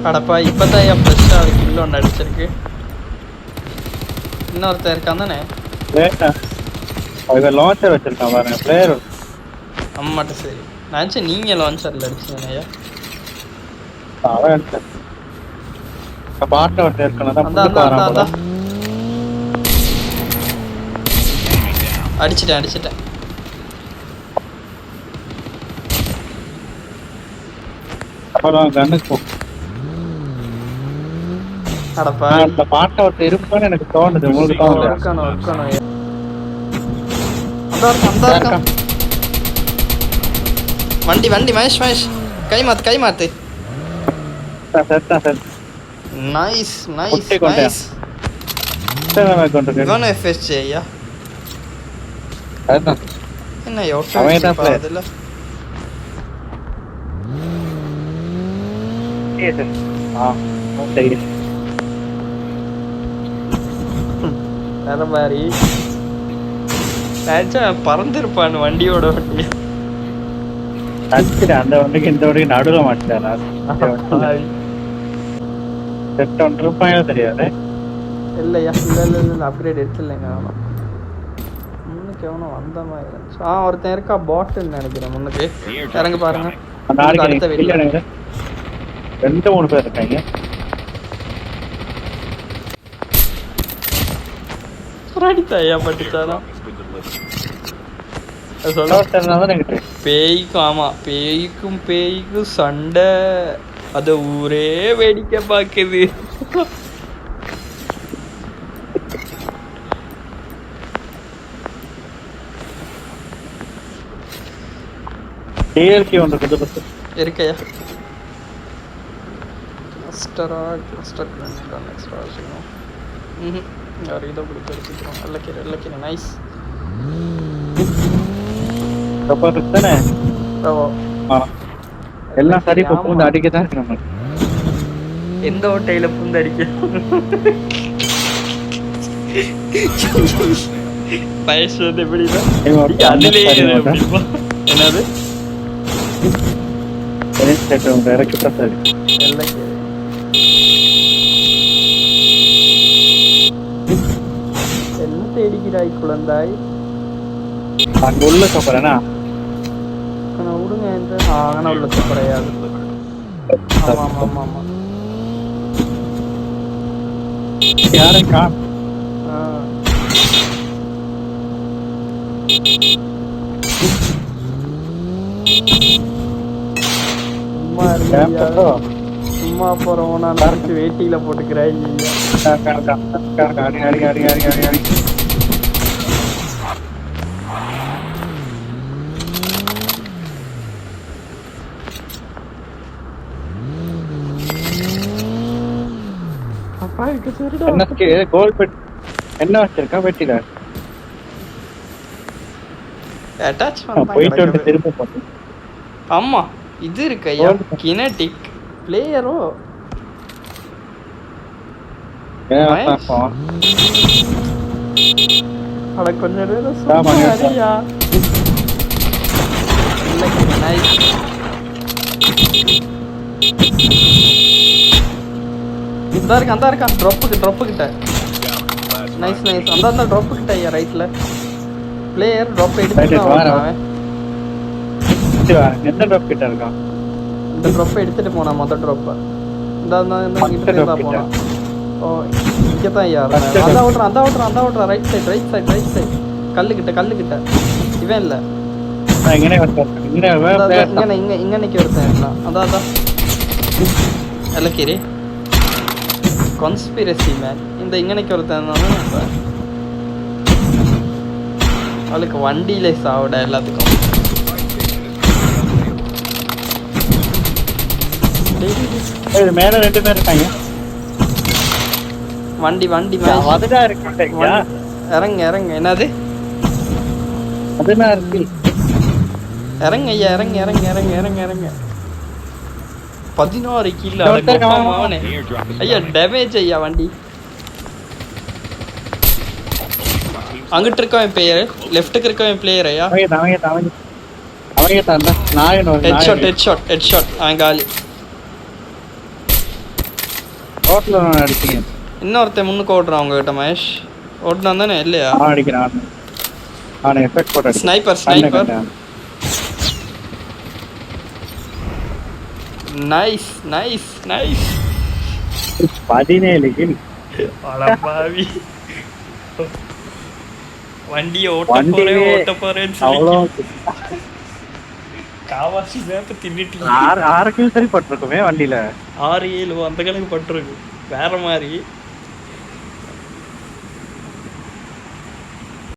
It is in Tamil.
அடப்பா இப்பதான் என் ஃப்ரெஷ்ஷாக அது கில்லு ஒன்று அடிச்சிருக்கு. இன்னொருத்தன் இருக்கான் தானே? லான்ச்சர் வச்சிருக்கான் பாருங்க பிளேயர். அம்மாட்ட சரி நினச்சேன் நீங்கள் லான்ச்சரில் அடிச்சீங்கய்யா. அவன் அடிச்சேன் பாட்டை ஒருத்தர் இருக்கணும் தான் அதான் புதுக்கு அதான் வரான் போல. அதான் அடிச்சிட்டேன். அப்புறம் கண்ணுக்கு போ. அடப்பா அந்த பாட்டை ஒருத்தர் இருப்பான்னு எனக்கு தோணுது. உங்களுக்கு தோணுது? இருக்கணும் அந்த இருக்கான். வண்டி மகேஷ் கை மாத்து. நைஸ் இவன் எஃப்எஸ்ஜி ஐயா. என்ன அதில் வேற மாதிரி பறந்துருப்பான் வண்டியோட வண்டி. அந்த வண்டிக்கு இந்த வண்டிக்கு நடுவில் மாட்டார். தெரியாது இல்லையா? இல்லை அப்கிரேட் எடுத்துலைங்க. ஆனால் முன்னுக்கு எவனோ வந்த மாதிரி இருந்துச்சு. ஒருத்தன் இருக்கா பாட்டுன்னு நினைக்கிறேன். முன்னுக்கு இறங்க பாருங்க. அடுத்த வெளியே 2-3 பேர் இருக்காங்க. ஐயா பட்டுச்சாரா பேய்க்கும் சண்டை. அத ஊரே வேடிக்கை பாக்குது. இருக்கையா நைஸ். எல்லாம் சரி பூந்து அடிக்கதான் நம்ம எந்த ஓட்டையில பூந்து அடிக்க பயசுவது எப்படின்னா என்னது என்ன தேடிக்கிறாய் குழந்தாய்? உள்ள சப்பரனா விடுங்க. உள்ள சப்பரையாது. ஆமா யாருக்கா சும்மா போறோம். நான் வேட்டியில போட்டுக்கிறேன். என்ன வச்சிருக்கா வெட்டில ஆமா இது இருக்கு ஐயா. கினெடிக் பிளேயரோ அட கொஞ்சம் நேரம் அந்த இருக்கான் ட்ராப்பு கிட்ட. நைஸ் அந்த ட்ராப்பு கிட்ட ஐயா ரைட்ல பிளேயர் ட்ராப் எடுத்துட்டு எந்த ட்ராப் கிட்ட இருக்கான்? இந்த ட்ராப் எடுத்துட்டு போனா மொத்த ட்ராப் இந்த கிட்ட இருந்தா போனா. ஓ இங்க தான் ஐயா அந்த ஓட்றா ரைட் சைடு கல்லு கிட்ட இவன் இல்ல இங்க நிக்க ஒருத்தன். அதான் எல்லக்கிரி கான்ஸ்பிரசி மேன். இந்த இங்கனைக்கு ஒருத்தன் அவளுக்கு வண்டியில சாவிட எல்லாத்துக்கும். மேல 2 பேர் இருக்காங்க. வண்டி இறங்க. என்னது இறங்க ஐயா இறங்க. 16 கிலோ ஐயா டேமேஜ் ஐயா வண்டி. அங்கிட்டு இருக்கவன் பிளேயர், லெஃப்ட்டுக்கு இருக்கவன் பிளேயர் ஐயா. ஹெட் ஷாட் அவன் காலி. ரோட்ல அடிச்சீங்க. இன்னொருத்தன் முன்னுக்கு ஓடுறான் உங்ககிட்ட மகேஷ். ஓடுனா தானே இல்லையா? அடிக்கிறான். அவனை எஃபெக்ட் போட்டு sniper sniper. Nice nice nice. 17 kill. அடப்பாவி. வண்டியை ஓட்ட போறேன்னு சொல்லி காவாசி மேப்ப தின்னுட்டு 6 கில் சரி பட்டிருக்குமே வண்டியில. 6-7 அந்த கணக்கு பட்டிருக்கு வேற மாதிரி.